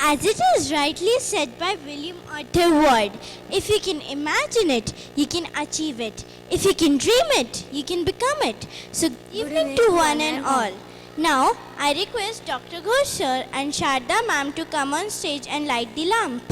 As it is rightly said by William Arthur Ward, if you can imagine it, you can achieve it. If you can dream it, you can become it. So good evening to one and all. Now, I request Dr. Ghosh sir and Sharda ma'am to come on stage and light the lamp.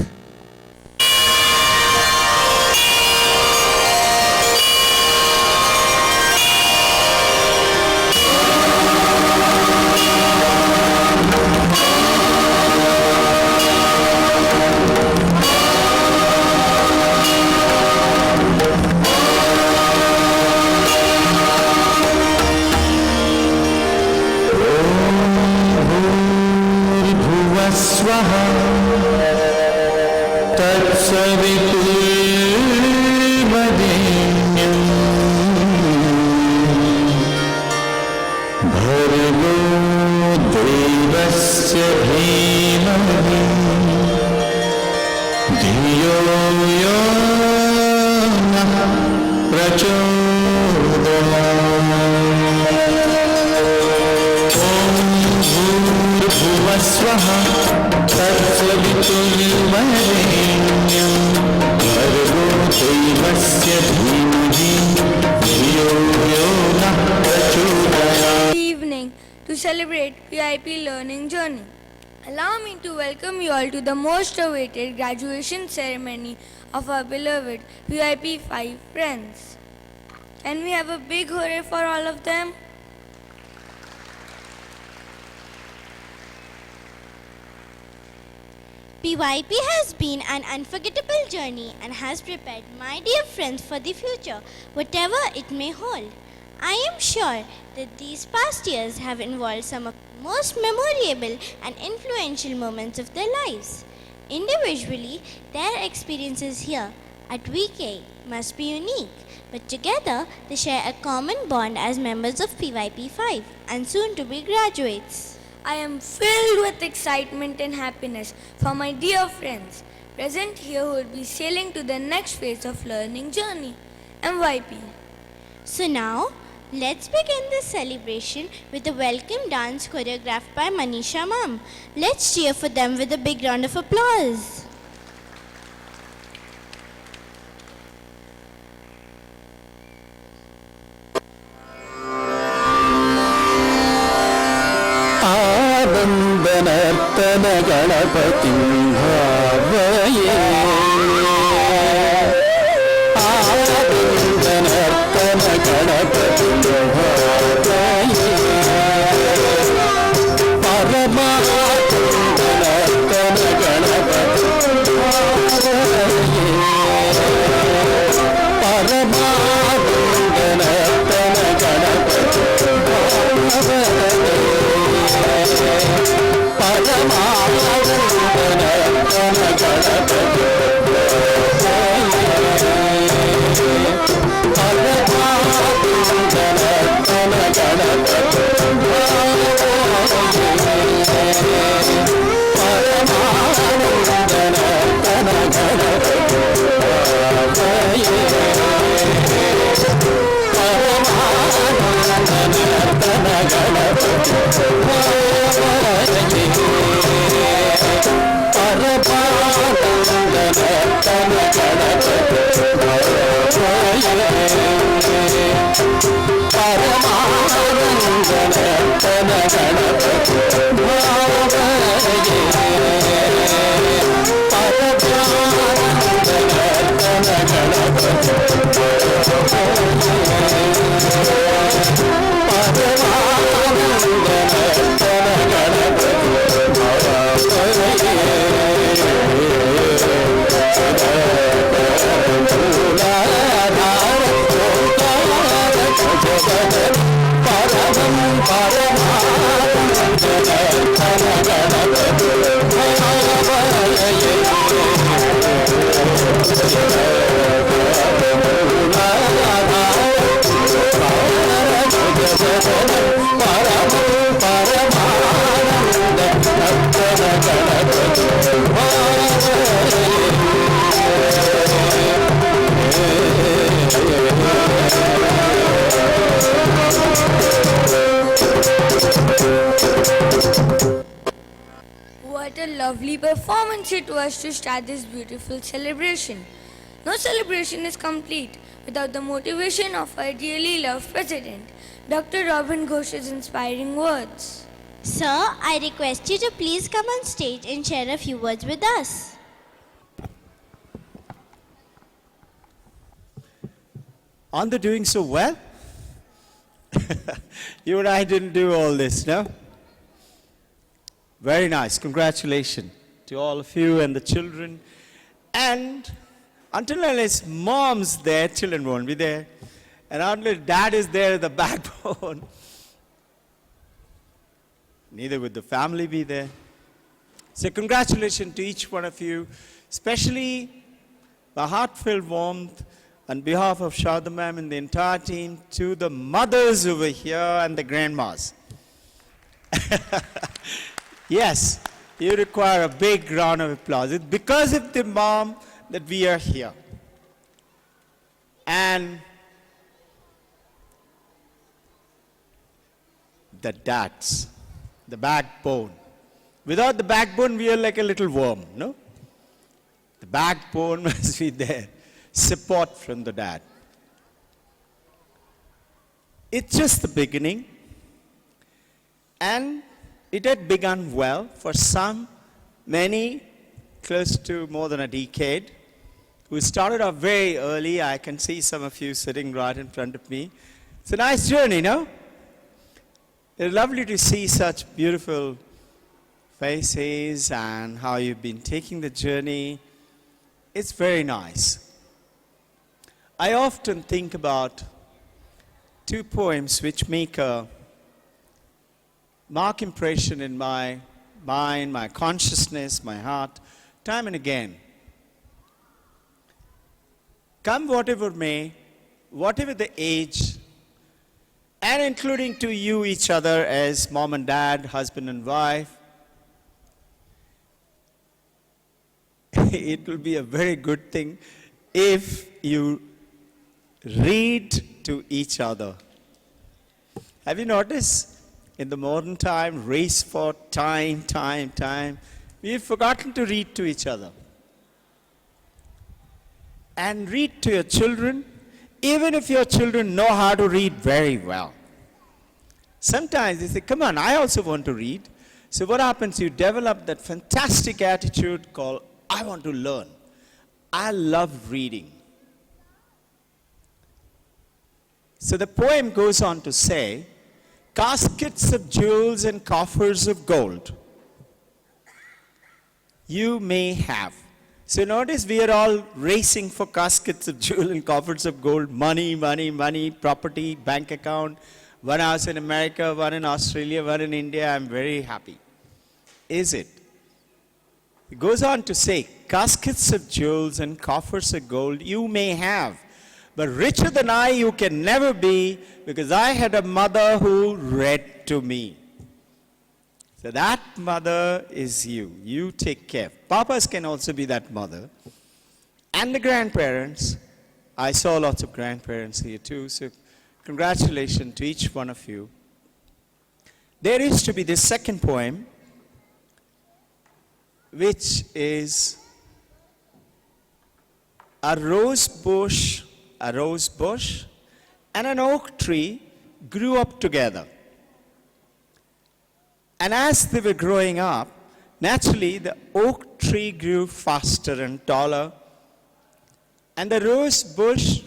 स्वः तत्सवितुर्वरेण्यं भर्गो देवस्य धीमहि धियो यो नः प्रचोदयात्। ॐ भूर्भुवः स्वः तत्सवितुर्वरेण्यं भर्गो देवस्य धीमहि धियो यो नः प्रचोदयात्। Good evening. To celebrate PYP Learning Journey, allow me to welcome you all to the most awaited graduation ceremony of our beloved PYP 5 friends. Can we have a big hooray for all of them? PYP has been an unforgettable journey and has prepared my dear friends for the future, whatever it may hold. I am sure that these past years have involved some of the most memorable and influential moments of their lives. Individually, their experiences here at VK must be unique, but together they share a common bond as members of PYP 5 and soon to be graduates. I am filled with excitement and happiness for my dear friends present here who will be sailing to the next phase of learning journey, MYP. So now, let's begin this celebration with a welcome dance choreographed by Manisha ma'am. Let's cheer for them with a big round of applause. आनन्दनर्तन गणपतिं भावये आनन्दनर्तन गणपतिं भावये परमानन्दनर्तन गणपतिं भावये परमानन्दनर्तन गणपतिं भावये performance it was to start this beautiful celebration. No celebration is complete without the motivation of our dearly loved President, Dr. Robin Ghosh's inspiring words. Sir, I request you to please come on stage and share a few words with us. Aren't they doing so well? You and I didn't do all this, no? Very nice. Congratulations to all of you and the children. And until unless mom's there, children won't be there. And until dad is there, the backbone, neither would the family be there. So congratulations to each one of you, especially my heartfelt warmth on behalf of Shada ma'am and the entire team to the mothers over here and the grandmas. Yes, you require a big round of applause. It's because of the mom that we are here. And the dads, the backbone. Without the backbone, we are like a little worm, no? The backbone must be there. Support from the dad. It's just the beginning. And it had begun well for some, many, close to more than a decade, who started off very early. I can see some of you sitting right in front of me. It's a nice journey, no? It's lovely to see such beautiful faces and how you've been taking the journey. It's very nice. I often think about two poems which make a mark impression in my mind, my consciousness, my heart, time and again. Come whatever may, whatever the age, and including to you each other as mom and dad, husband and wife, it will be a very good thing if you read to each other. Have you noticed? In the modern time, race for time, we've forgotten to read to each other. And read to your children, even if your children know how to read very well. Sometimes they say, come on, I also want to read. So what happens? You develop that fantastic attitude called, I want to learn. I love reading. So the poem goes on to say, caskets of jewels and coffers of gold you may have. So notice we are all racing for caskets of jewels and coffers of gold, money, property, bank account, one house in America, one in Australia, one in India. I'm very happy. Is it? It goes on to say, caskets of jewels and coffers of gold you may have. But richer than I you can never be, because I had a mother who read to me. So that mother is you. You take care. Papas can also be that mother. And the grandparents. I saw lots of grandparents here too, so congratulations to each one of you. There is to be this second poem, which is a rose bush and an oak tree grew up together. And as they were growing up, naturally the oak tree grew faster and taller, and the rose bush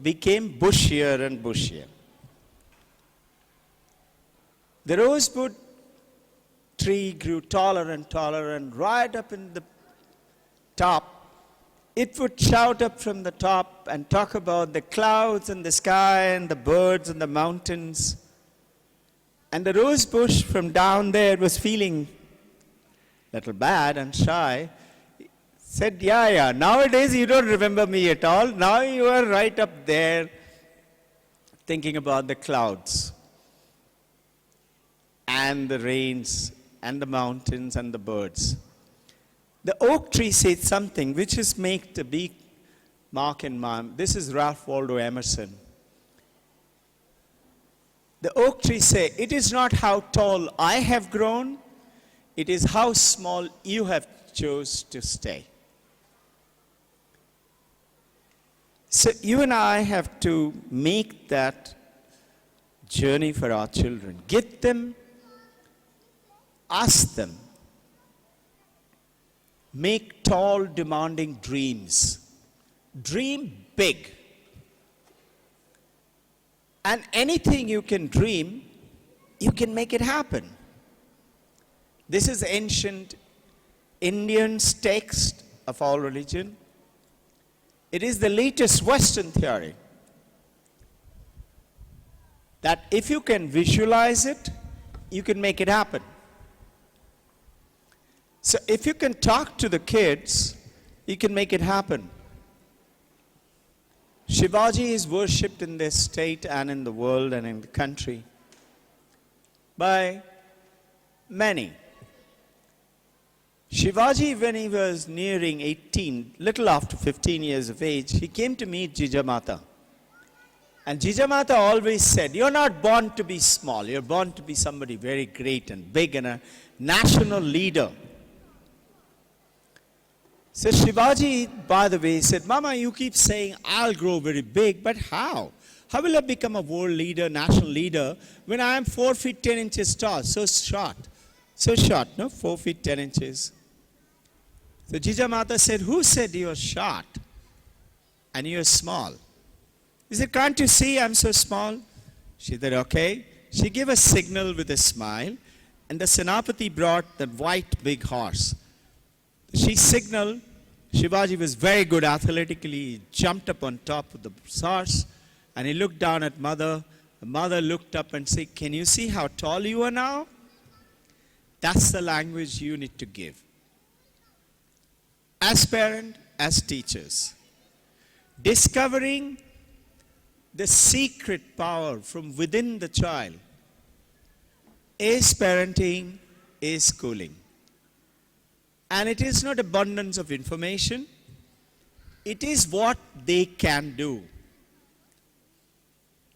became bushier and bushier. The rosewood tree grew taller and taller, and right up in the top, it would shout up from the top and talk about the clouds and the sky and the birds and the mountains. And the rose bush from down there was feeling a little bad and shy. Said, yeah, nowadays you don't remember me at all. Now you are right up there thinking about the clouds and the rains and the mountains and the birds. The oak tree said something which has made a big mark in my mind. This is Ralph Waldo Emerson. The oak tree said, it is not how tall I have grown, it is how small you have chose to stay. So you and I have to make that journey for our children. Get them, ask them, make tall, demanding dreams. Dream big. And anything you can dream, you can make it happen. This is ancient Indian text of all religion. It is the latest Western theory that if you can visualize it, you can make it happen. So if you can talk to the kids, you can make it happen. Shivaji is worshipped in this state and in the world and in the country by many. Shivaji, when he was nearing 18, little after 15 years of age, he came to meet Jijamata. And Jijamata always said, you're not born to be small, you're born to be somebody very great and big and a national leader. So Shivaji, by the way, said, Mama, you keep saying I'll grow very big, but how? How will I become a world leader, national leader, when I am 4 feet 10 inches tall, so short? So short, no? 4 feet 10 inches. So Jijamata said, who said you're short and you're small? He said, can't you see I'm so small? She said, okay. She gave a signal with a smile, and the Senapati brought that white big horse. She signaled. Shivaji was very good athletically. He jumped up on top of the horse, and he looked down at mother. The mother looked up and said, can you see how tall you are now? That's the language you need to give. As parent, as teachers. Discovering the secret power from within the child is parenting, is schooling. And it is not abundance of information. It is what they can do.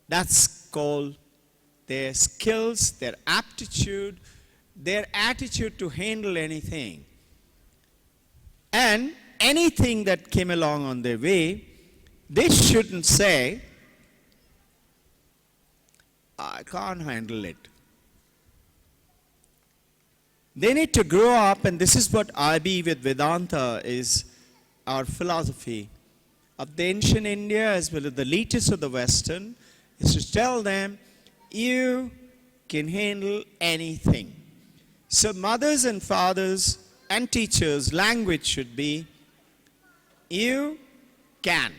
That's called their skills, their aptitude, their attitude to handle anything. And anything that came along on their way, they shouldn't say, I can't handle it. They need to grow up, and this is what IB with Vedanta is our philosophy of the ancient India as well as the latest of the Western, is to tell them, you can handle anything. So mothers and fathers and teachers' language should be, you can.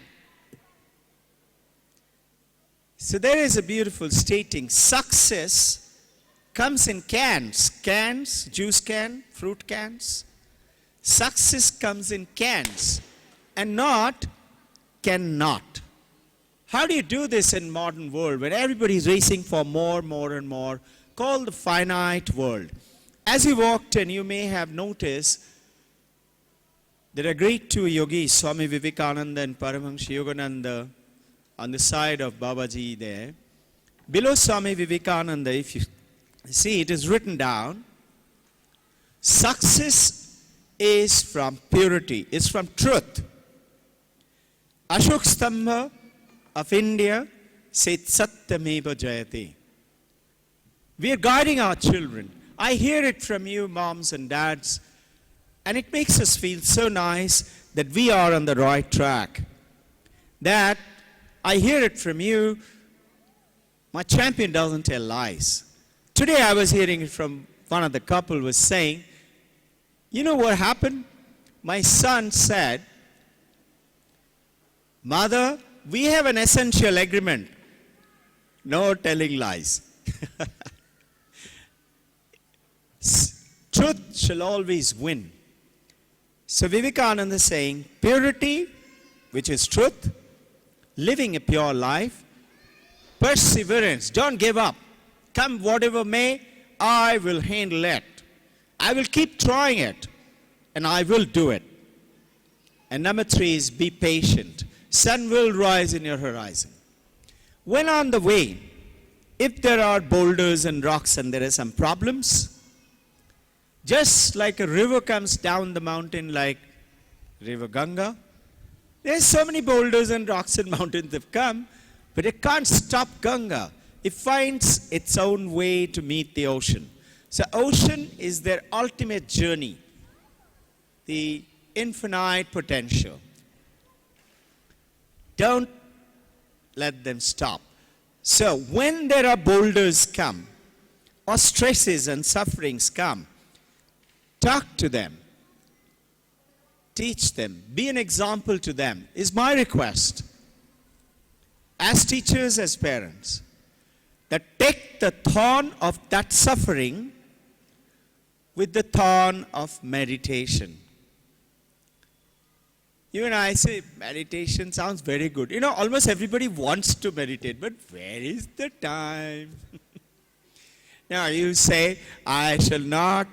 So there is a beautiful stating, success comes in cans. Cans, juice can, fruit cans. Success comes in cans and not cannot. How do you do this in modern world when everybody is racing for more, more and more, called the finite world? As you walked in, you may have noticed there are great two yogis, Swami Vivekananda and Paramahansa Yogananda, on the side of Babaji there. Below Swami Vivekananda, if you see, it is written down, success is from purity, is from truth. Ashok Stambha of India said, Satyameva Jayate. We are guiding our children. I hear it from you, moms and dads, and it makes us feel so nice that we are on the right track. That I hear it from you, my champion doesn't tell lies. Today I was hearing it from one of the couple was saying, you know what happened? My son said, Mother, we have an essential agreement. No telling lies. Truth shall always win. So Vivekananda is saying, purity, which is truth, living a pure life, perseverance, don't give up. Come whatever may, I will handle it. I will keep trying it, and I will do it. And number 3 is be patient. Sun will rise in your horizon. When on the way, if there are boulders and rocks and there are some problems, Just like a river comes down the mountain like River Ganga, there's so many boulders and rocks and mountains have come, but it can't stop Ganga. It finds its own way to meet the ocean. So ocean is their ultimate journey, the infinite potential. Don't let them stop. So when there are boulders come, or stresses and sufferings come, talk to them. Teach them. Be an example to them, is my request. As teachers, as parents, that take the thorn of that suffering with the thorn of meditation. You and I say meditation sounds very good. You know, almost everybody wants to meditate, but where is the time? Now you say, I shall not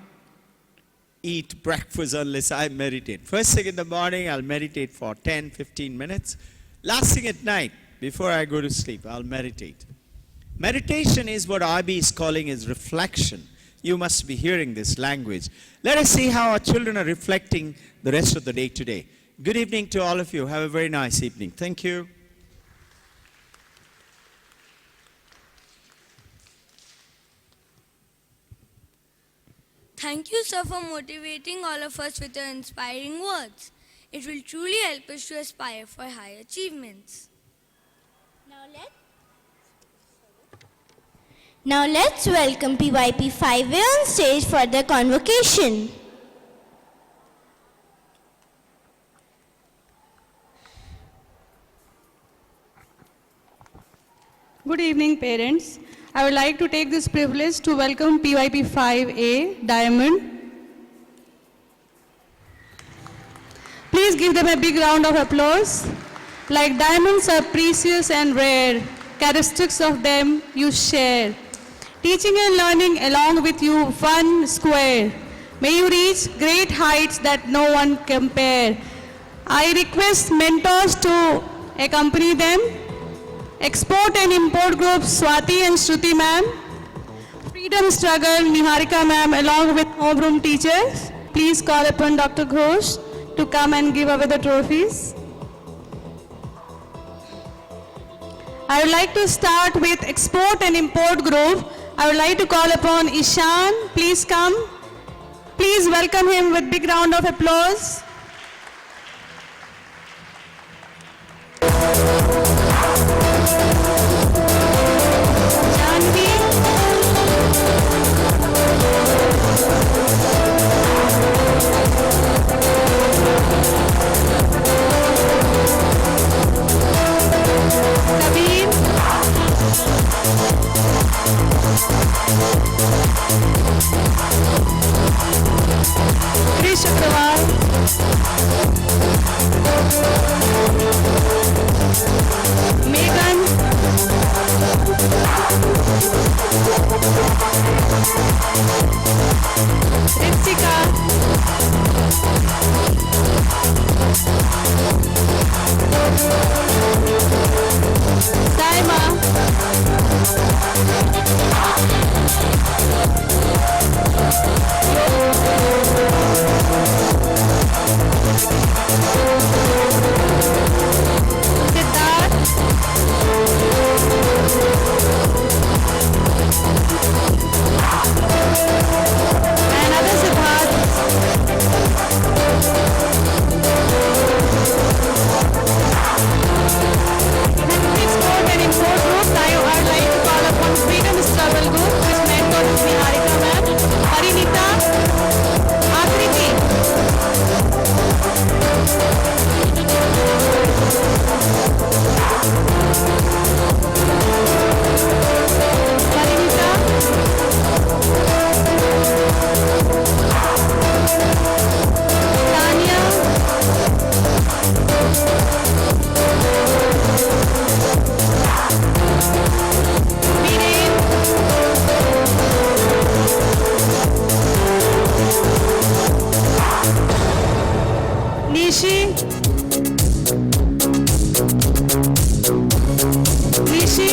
eat breakfast unless I meditate. First thing in the morning, I'll meditate for 10, 15 minutes. Last thing at night, before I go to sleep, I'll meditate. Meditation is what IB is calling as reflection. You must be hearing this language. Let us see how our children are reflecting the rest of the day today. Good evening to all of you. Have a very nice evening. Thank you. Thank you, sir, for motivating all of us with your inspiring words. It will truly help us to aspire for high achievements. Now let's welcome PYP 5A on stage for the convocation. Good evening, parents. I would like to take this privilege to welcome PYP 5A Diamond. Please give them a big round of applause. Like diamonds are precious and rare, characteristics of them you share. Teaching and learning along with you one square. May you reach great heights that no one compare. I request mentors to accompany them. Export and import group Swati and Shruti ma'am. Freedom struggle Niharika ma'am along with homeroom teachers. Please call upon Dr. Ghosh to come and give away the trophies. I would like to start with export and import group. I would like to call upon Ishan. Please come. Please welcome him with big round of applause. Krish Agrawal, Megan, Ritsika, Saima, Siddharth, and other Siddharth. Export and import group, I would like to call upon Freedom Struggle Group, which mentor is Niharika ma'am, Parinita, Akriti. Parinita, Tanya, Viren, Nishi, Nishi,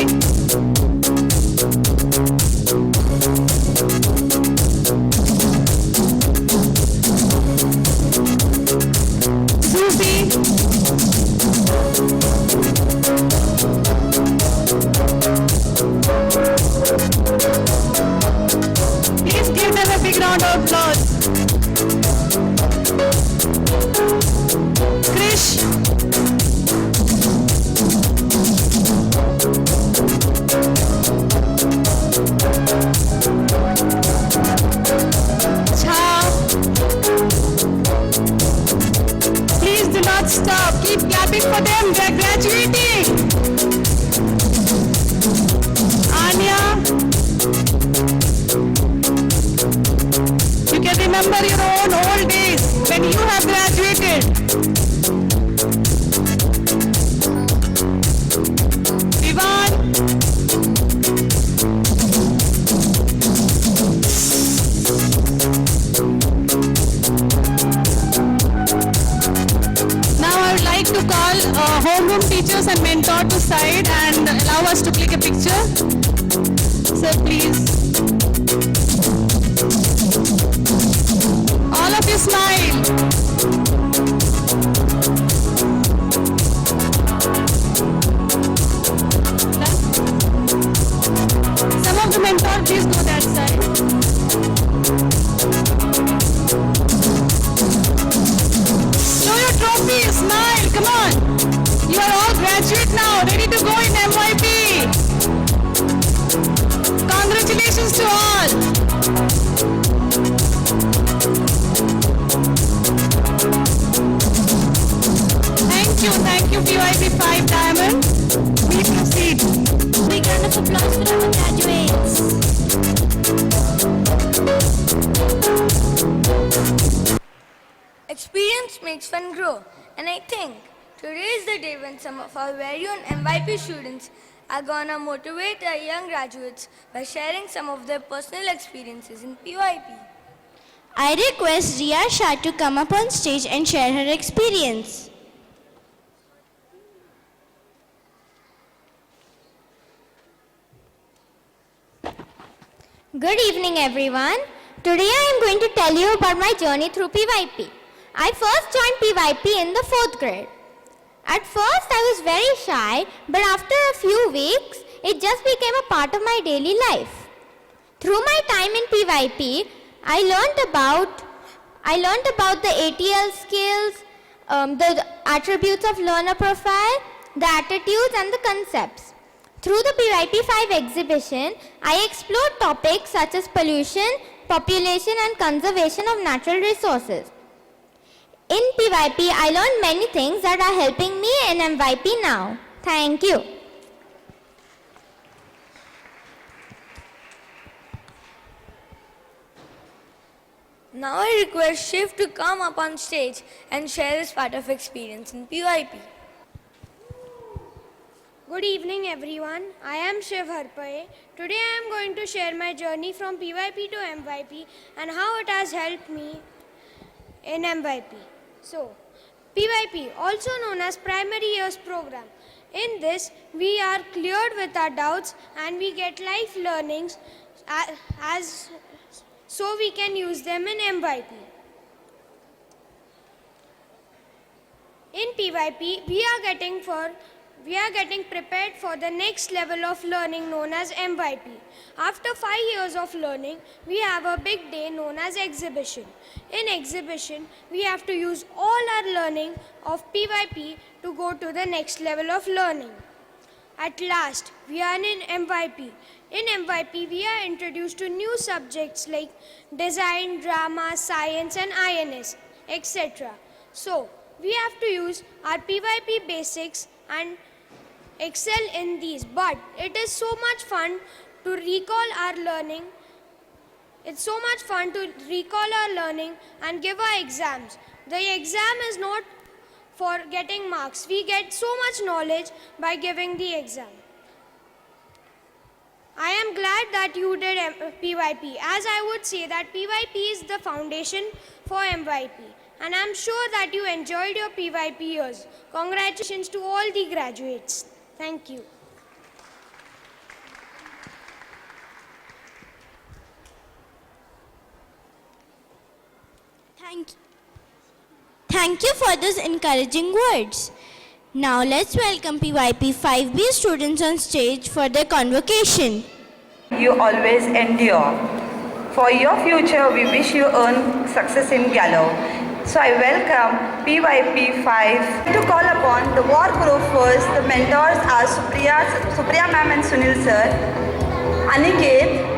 it for them. They are graduating. Anya, you can remember your own old days when you have graduated. Vivan, now I would like to call homeroom teachers and mentor to side and allow us to click a picture. Sir, please. All of you smile. Some of the mentor, please go that side. Show your trophy, smile, come on. You are all graduate now, ready to go in MYP. Congratulations to all. Thank you PYP 5 Diamond. Please proceed. Big round of applause for our graduates. Experience makes fun grow, and I think today is the day when some of our very own MYP students are gonna motivate our young graduates by sharing some of their personal experiences in PYP. I request Ria Shah to come up on stage and share her experience. Good evening everyone. Today I am going to tell you about my journey through PYP. I first joined PYP in the 4th grade. At first I was very shy, but after a few weeks it just became a part of my daily life. Through my time in PYP, I learned about the ATL skills, the attributes of learner profile, the attitudes and the concepts. Through the PYP 5 exhibition, I explored topics such as pollution, population and conservation of natural resources. In PYP, I learned many things that are helping me in MYP now. Thank you. Now I request Shiv to come up on stage and share his part of experience in PYP. Good evening everyone, I am Shiv Harpaye. Today I am going to share my journey from PYP to MYP and how it has helped me in MYP. So, PYP, also known as Primary Years Program. In this, we are cleared with our doubts and we get life learnings so we can use them in MYP. In PYP, we are getting prepared for the next level of learning known as MYP. After 5 years of learning, we have a big day known as exhibition. In exhibition, we have to use all our learning of PYP to go to the next level of learning. At last, we are in MYP. In MYP, we are introduced to new subjects like design, drama, science and INS, etc. So, we have to use our PYP basics and excel in these. But it is so much fun to recall our learning. It's so much fun to recall our learning and give our exams. The exam is not for getting marks. We get so much knowledge by giving the exam. I am glad that you did PYP, as I would say that PYP is the foundation for MYP. And I am sure that you enjoyed your PYP years. Congratulations to all the graduates. Thank you. Thank you for those encouraging words. Now let's welcome PYP 5B students on stage for their convocation. You always endure. For your future, we wish you earn success in Gallo. So I welcome PYP 5 to call upon the war group first. The mentors are Supriya ma'am and Sunil sir, Aniket,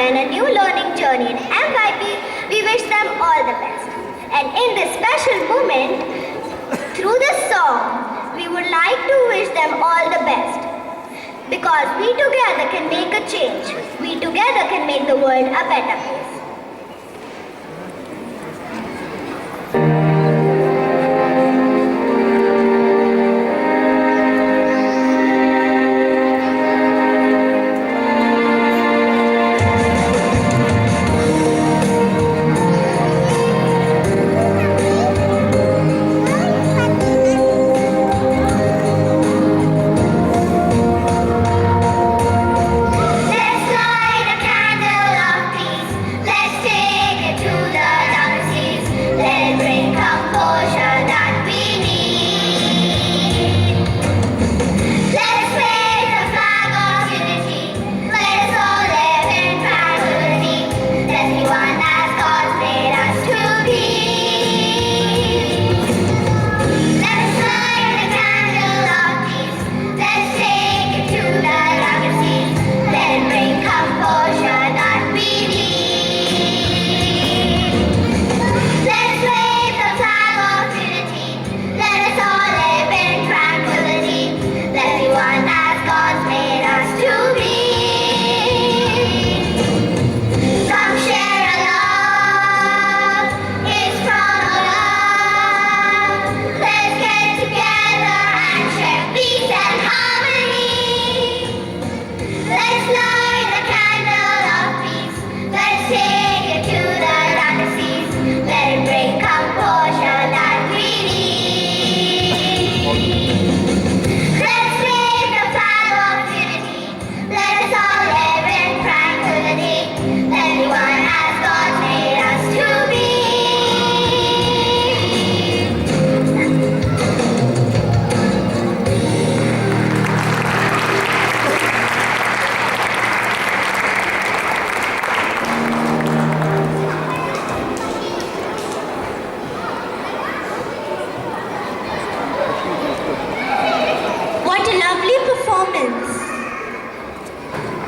began a new learning journey in MYP, we wish them all the best. And in this special moment, through this song, we would like to wish them all the best. Because we together can make a change. We together can make the world a better place.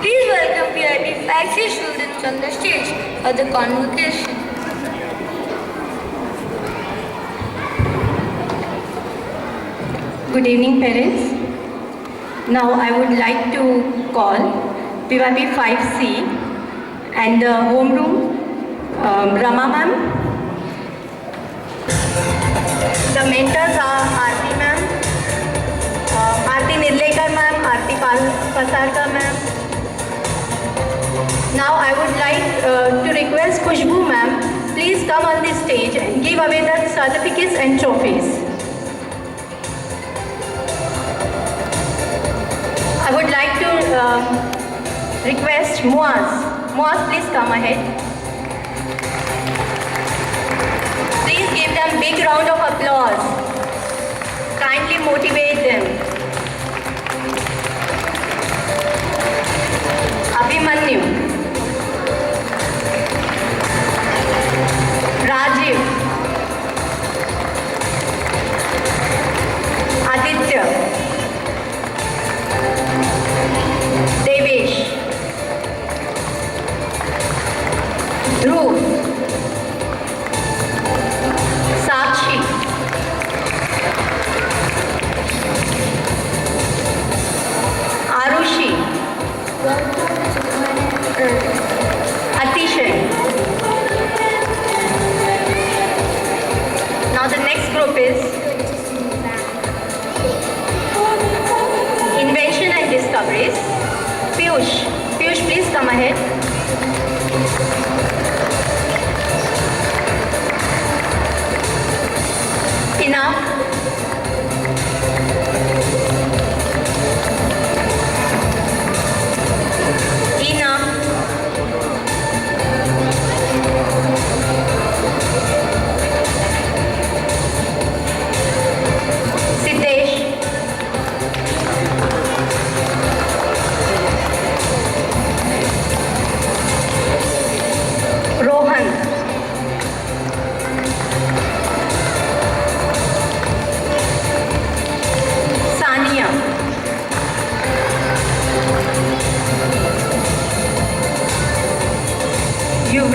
Please welcome PYP faculty students on the stage for the convocation. Good evening, parents. Now I would like to call PYP 5C and the homeroom, Rama ma'am. The mentors are Aarti ma'am, Aarti Nirlekar ma'am, Aarti Pasarkar ma'am. Now I would like to request Khushbu ma'am, please come on the stage and give away the certificates and trophies. I would like to request Muaz. Muaz, please come ahead. Please give them a big round of applause. Kindly motivate them. Abhimanyu. Rajiv. Aditya. Devesh. Dhruv. Sakshi. Arushi. Atishay. Now the next group is Invention and Discoveries. Piyush. Piyush, please come ahead.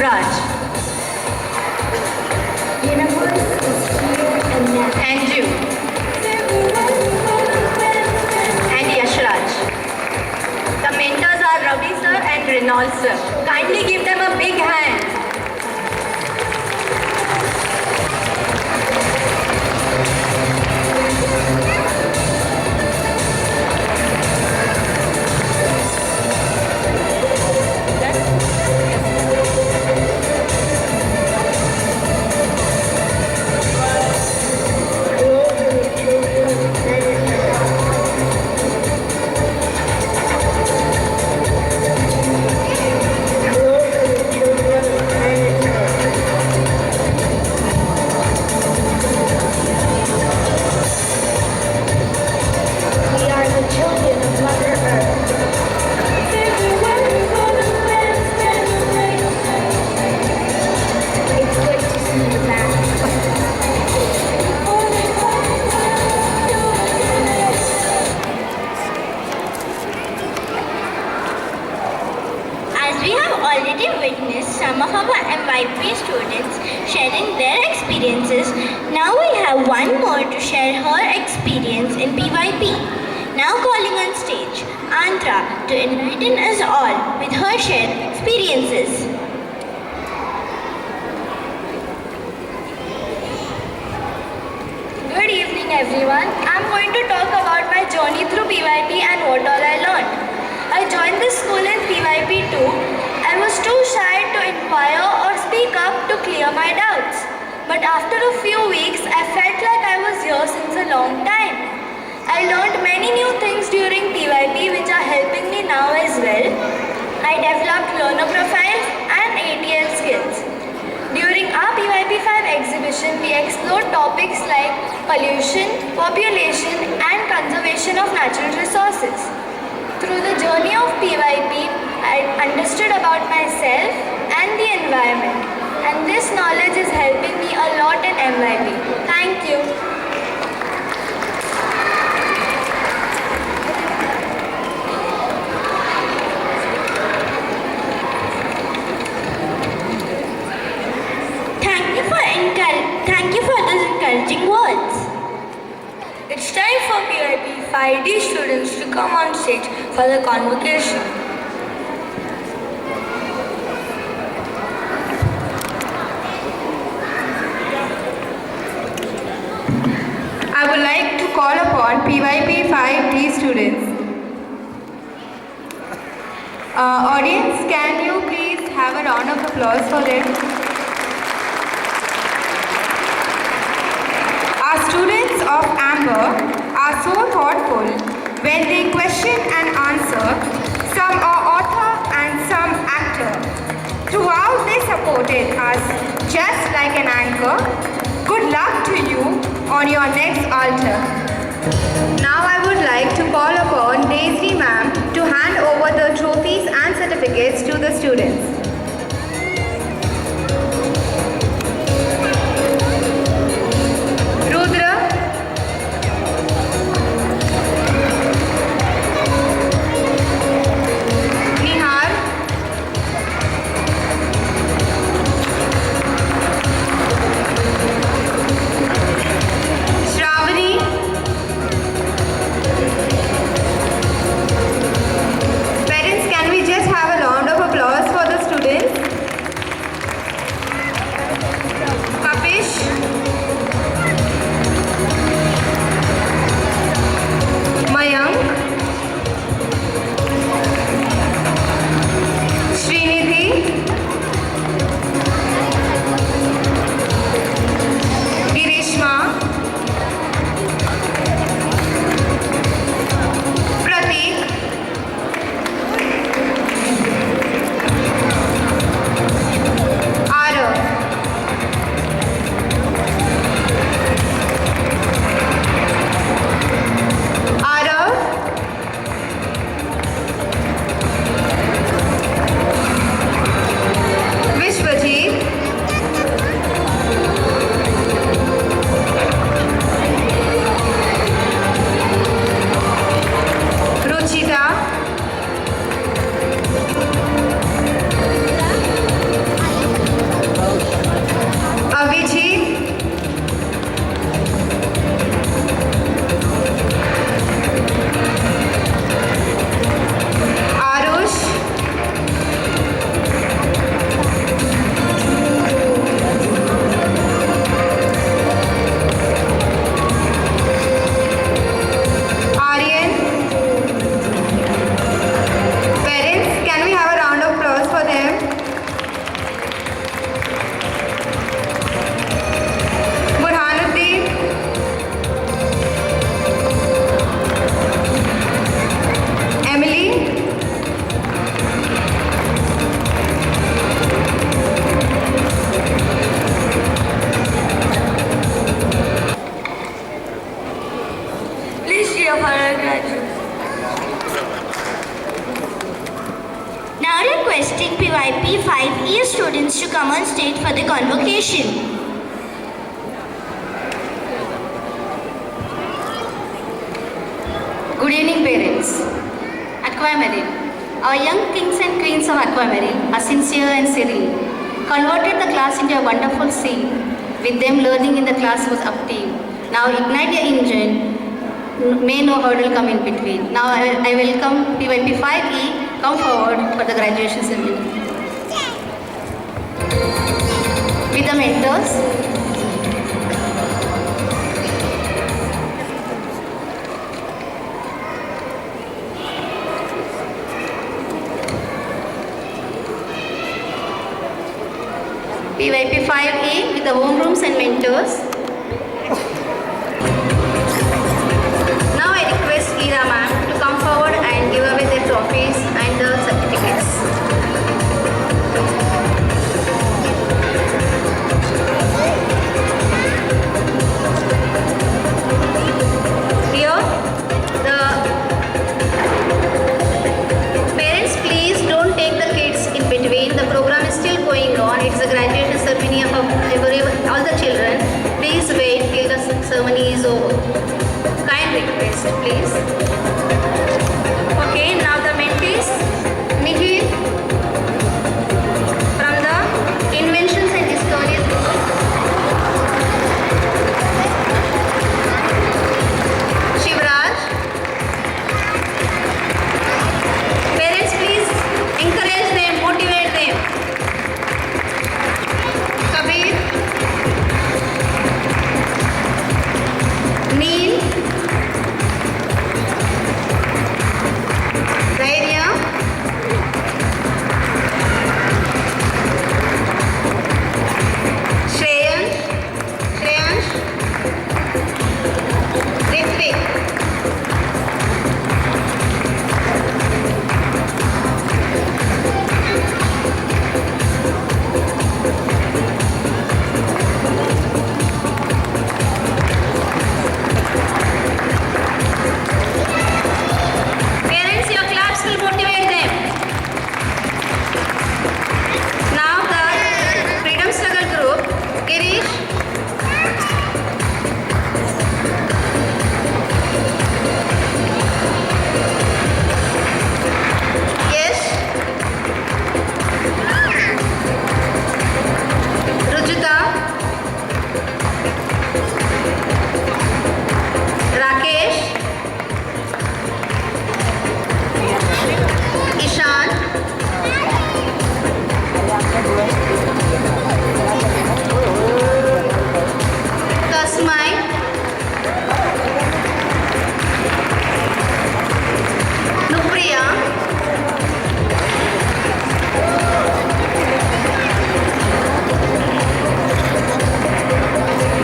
Yashraj. Universe is clear and natural. Anju. And Yashraj. The mentors are Ravi sir and Renault sir. Kindly give them a big hand. We are the children of Mother Earth. It's good to see you back. As we have already witnessed some of our MYP students sharing their experiences, now we have one more to share her experience in PYP. Now calling on stage Andhra to enlighten us all with her shared experiences. Good evening everyone. I'm going to talk about my journey through PYP and what all I learned. I joined this school in PYP 2. I was too shy to inquire or speak up to clear my doubts. But after a few weeks, I felt like I was here since a long time. I learned many new things during PYP which are helping me now as well. I developed learner profiles and ATL skills. During our PYP 5 exhibition, we explored topics like pollution, population and conservation of natural resources. Through the journey of PYP, I understood about myself and the environment. And this knowledge is helping me a lot in MYP. Thank you. Thank you for those encouraging words. It's time for PYP 5D students to come on stage for the convocation. I would like to call upon PYP 5D students. Audience, can you please have a round of applause for them? Our students of Amber are so thoughtful when they question and answer. Some are author and some actor. Throughout they supported us just like an anchor. Good luck to you on your next altar. Now I would like to call upon Daisy ma'am to hand over the trophies and certificates to the students. Rudra, Nihar, Shravani, parents, can we just have a round of applause for the students? IE students to come on stage for the convocation. Good evening, parents. Aquamarine. Our young kings and queens of Aquamarine are sincere and serene. Converted the class into a wonderful scene. With them, learning in the class was up to you. Now ignite your engine. May no hurdle come in between. Now I welcome PYP 5E. Come forward for the graduation ceremony. With the mentors. PYP 5E with the homerooms and mentors. Now I request Ira ma'am to come forward and give away their trophies and the certificates. Here, the parents, please don't take the kids in between. The program is still going on. It's a graduation ceremony of all the children. Please wait till the ceremony is over. Kind request, please. Okay, now the mentees. Nihil from the Inventions and Discoveries group. Shivraj. Parents, please encourage them, motivate them. Kabir. Neil. Dhairya. Shreyansh. Ritvik. Parents, your claps will motivate them. Now the Freedom Struggle group, Girish. Yes. Rujita. Rakesh. Ishan. Kasmai. Nupriya.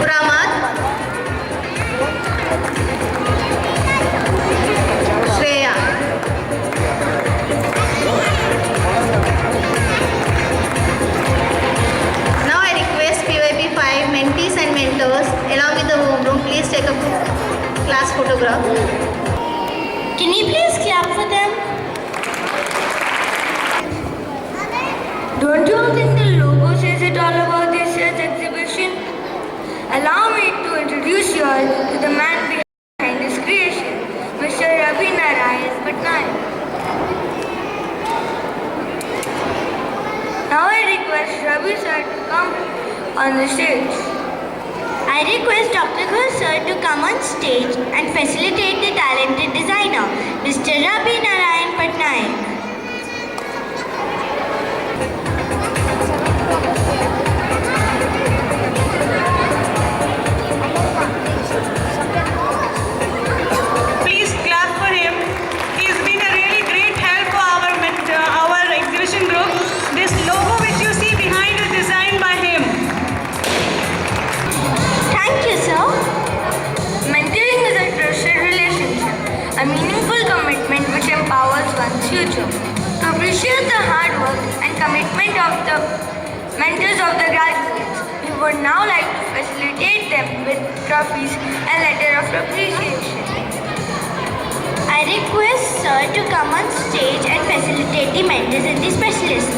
Pramad. Shreya. Now I request PYP 5 mentees and mentors along with the homeroom, please take a class photograph. Can you please clap for them? Don't you think the logo says it all about this year's exhibition? Allow me to introduce you all to the man behind this creation, Mr. Ravi Narayan Patnaik. Now I request Ravi sir to come on the stage. I request Dr. Ghul sir to come on stage and facilitate the talented designer, Mr. Ravi Narayan Patnaik. Please clap for him. He's been a really great help for our exhibition group. This logo which you see behind is designed by him. Thank you, sir. Mentoring is a trusted relationship, a meaningful commitment which empowers one's future. To appreciate the hard work and commitment of the mentors of the graduates, we would now like to facilitate them with trophies and letter of appreciation. I request sir to come on stage and facilitate the mentors and the specialists.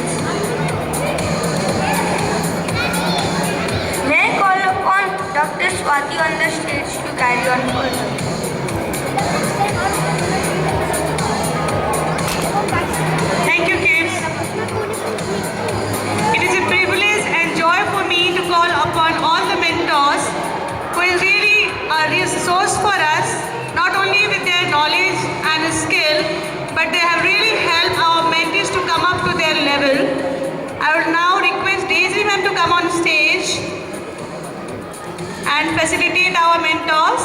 facilitate our mentors.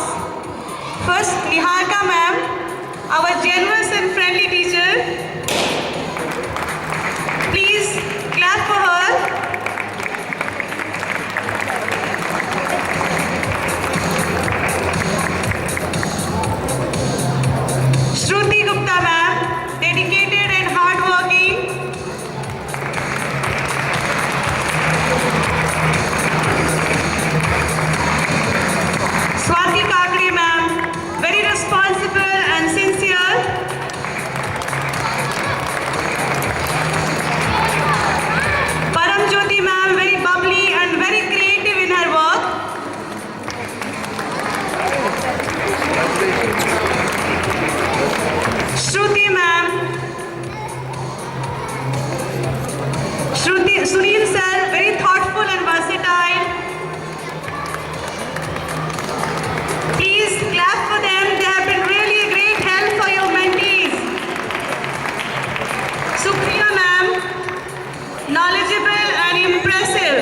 First, Niharika ma'am, our generous and friendly teacher. Please clap for her. Shruti Gupta ma'am, dedicated and hardworking. Swati Kakri ma'am, very responsible and sincere. Param Jyoti ma'am, very bubbly and very creative in her work. Shruti ma'am, Sunil sir, very thoughtful and versatile. Please clap for them. They have been really a great help for your mentees. Supriya ma'am, knowledgeable and impressive.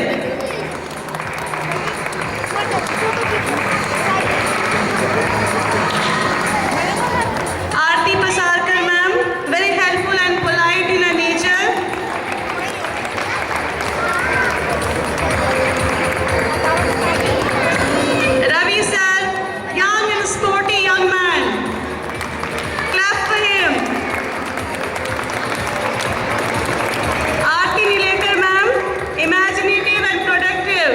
Aarti Pasarkar ma'am, very helpful and polite in her nature. Ravi sir, young and sporty young man. Clap for him. Aarti Nilekar ma'am, imaginative and productive.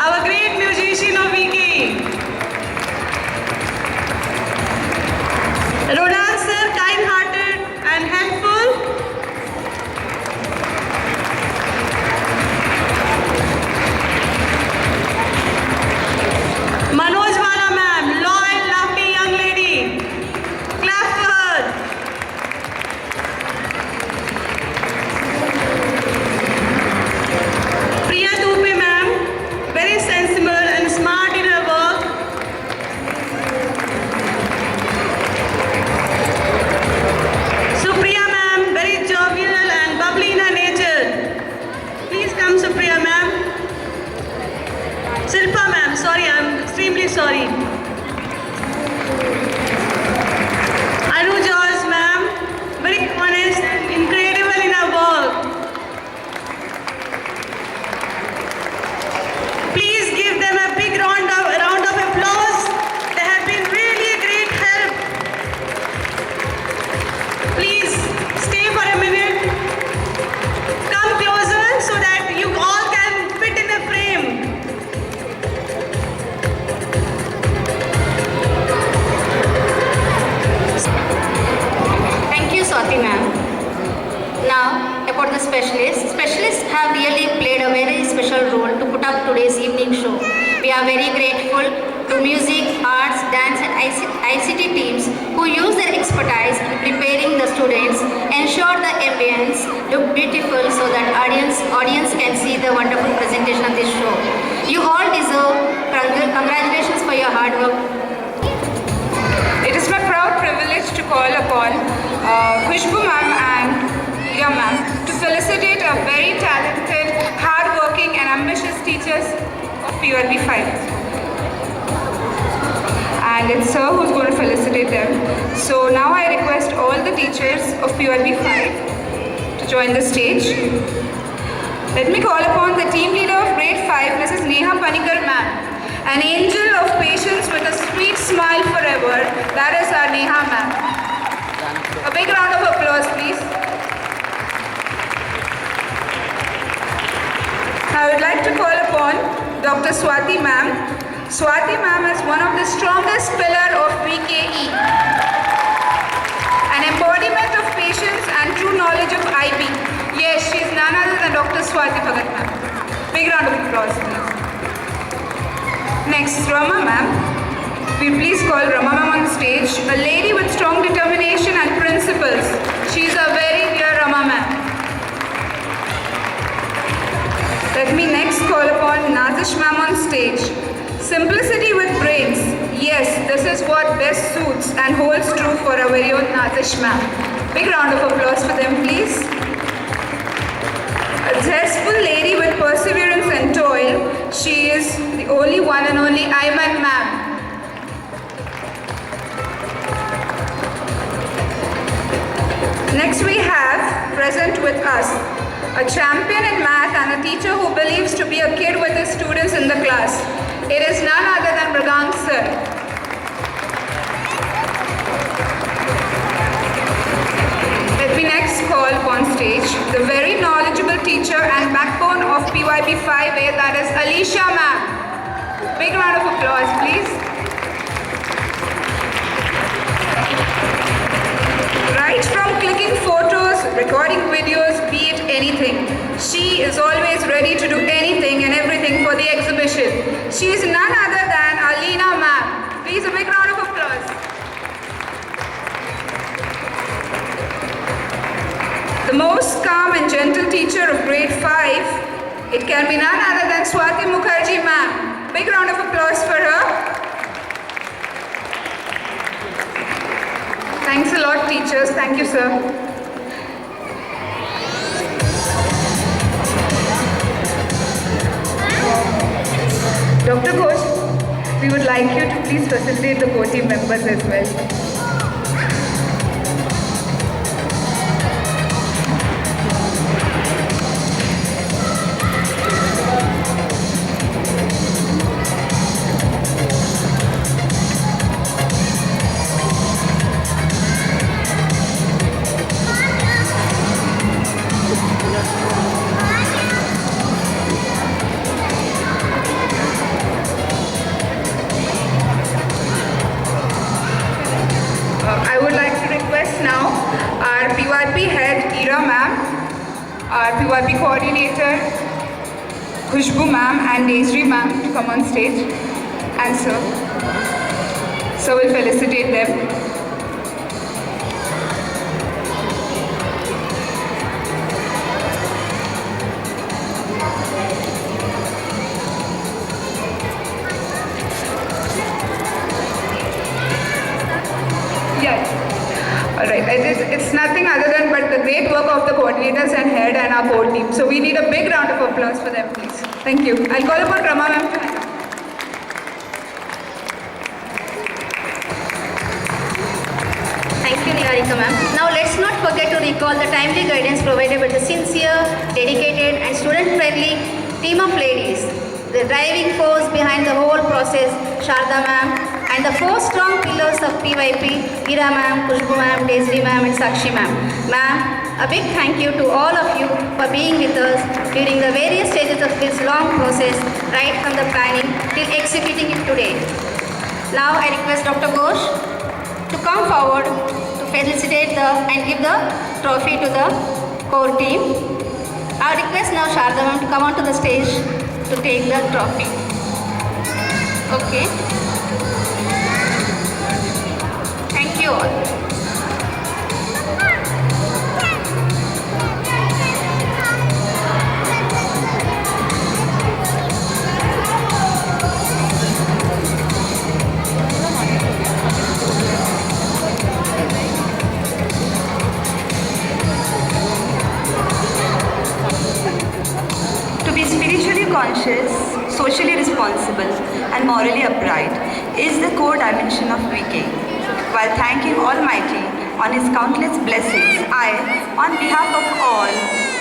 Our great musician of VK. Ronan sir, kind-hearted and helpful. Manoj Wala ma'am, loyal, lovely young lady. Clap for her. Priya Dubey ma'am, very sensible and smart in her work. Supriya ma'am, very jovial and bubbly in her nature. Please come Supriya ma'am. Silpa ma'am, sorry, I'm extremely sorry. Anu George ma'am, very honest and incredible in her work. Please give them a big round of applause. They have been really a great help. Please stay for a minute. Come closer so that you all can fit in a frame. Thank you, Swati ma'am. Now, about the specialists. Specialists have really played a very special role to put up today's evening show. We are very grateful to music, arts, dance and ICT teams who use their expertise in preparing the students, ensure the ambience look beautiful so that audience can see the wonderful presentation of this show. You all deserve congratulations for your hard work. It is my proud privilege to call upon Khushbu ma'am and Priya ma'am to felicitate our very talented, hard-working and ambitious teachers of PYP 5. And it's sir who's going to felicitate them. So now I request all the teachers of PYP 5 to join the stage. Let me call upon the team leader of grade 5, Mrs. Neha Panikar ma'am. An angel of patience with a sweet smile forever. That is our Neha ma'am. A big round of applause, please. I would like to call upon Dr. Swati ma'am. Swati ma'am is one of the strongest pillar of VKE. An embodiment of patience and true knowledge of IB. Yes, she is none other than Dr. Swati Bhagat ma'am. Big round of applause, please. Next, Rama ma'am. We please call Rama ma'am on the stage. A lady with strong determination and principles. She is a very dear Rama ma'am. Let me next call upon Nazish ma'am on stage. Simplicity with brains. Yes, this is what best suits and holds true for our very own Nazish ma'am. Big round of applause for them, please. A zestful lady with perseverance and toil. She is the the only one and only Ayman ma'am. Next we have present with us a champion in math and a teacher who believes to be a kid with his students in the class. It is none other than Mridang sir. Let me next call on stage the very knowledgeable teacher and backbone of PYP 5A, that is Alicia ma'am. Big round of applause, please. Right from clicking photos, recording videos, be it anything, she is always ready to do anything and everything for the exhibition. She is none other than Alina ma'am. Please a big round of applause. The most calm and gentle teacher of grade 5, it can be none other than Swati Mukherjee ma'am. Big round of applause for her. Thanks a lot, teachers. Thank you, sir. Dr. Ghosh, we would like you to please facilitate the core team members as well. I would like to request now our PYP head, Ira ma'am, our PYP coordinator, Khushbu ma'am and Nesri ma'am to come on stage and sir. So we'll felicitate them. Yes. All right. It's nothing other than but the great work of the coordinators and head and our core team. So we need a big round of applause for them, please. Thank you. I'll call upon Rama ma'am to hand up. Thank you, Niharika ma'am. Now let's not forget to recall the timely guidance provided by the sincere, dedicated and student-friendly team of ladies. The driving force behind the whole process, Sharda ma'am, and the four strong pillars of PYP, Ira ma'am, Khushbu ma'am, Desri ma'am and Sakshi ma'am. Ma'am, a big thank you to all of you for being with us during the various stages of this long process, right from the planning till executing it today. Now I request Dr. Ghosh to come forward to felicitate and give the trophy to the core team. I request now Sharda ma'am to come onto the stage to take the trophy. Okay. Thank you all. To be spiritually conscious, socially responsible, and morally upright is the core dimension of VK. While thanking Almighty on His countless blessings, I, on behalf of all,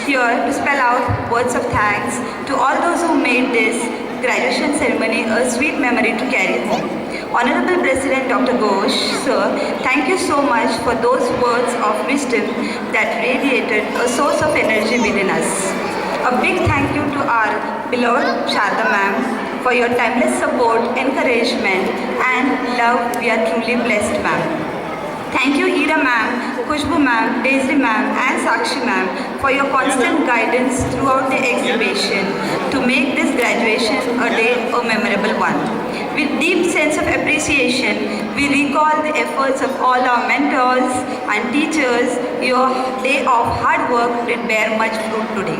here to spell out words of thanks to all those who made this graduation ceremony a sweet memory to carry home. Honorable President Dr. Ghosh, sir, thank you so much for those words of wisdom that radiated a source of energy within us. A big thank you to our beloved Sharda ma'am for your timeless support, encouragement and love. We are truly blessed, ma'am. Thank you Ira ma'am, Khushbu ma'am, Desri ma'am and Sakshi ma'am for your constant guidance throughout the exhibition to make this graduation a day a memorable one. With deep sense of appreciation, we recall the efforts of all our mentors and teachers. Your day of hard work did bear much fruit today.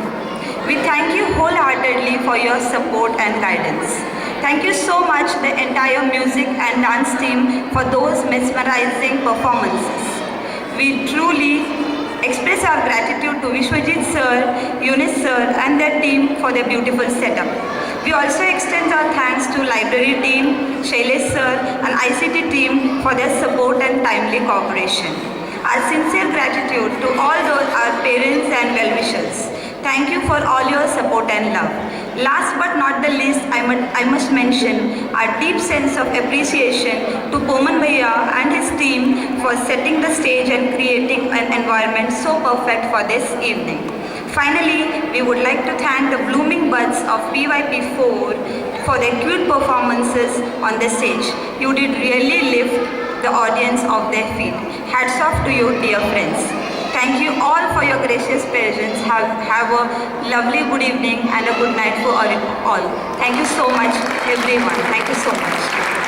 We thank you wholeheartedly for your support and guidance. Thank you so much the entire music and dance team for those mesmerizing performances. We truly express our gratitude to Vishwajit sir, Eunice sir and their team for their beautiful setup. We also extend our thanks to library team, Shailesh sir and ICT team for their support and timely cooperation. Our sincere gratitude to all those our parents and well-wishers. Thank you for all your support and love. Last but not the least, I must mention our deep sense of appreciation to Poman Bhaiya and his team for setting the stage and creating an environment so perfect for this evening. Finally, we would like to thank the blooming buds of PYP4 for their cute performances on the stage. You did really lift the audience off their feet. Hats off to you, dear friends. Thank you all for your gracious presence. Have a lovely good evening and a good night for all. Thank you so much, everyone. Thank you so much.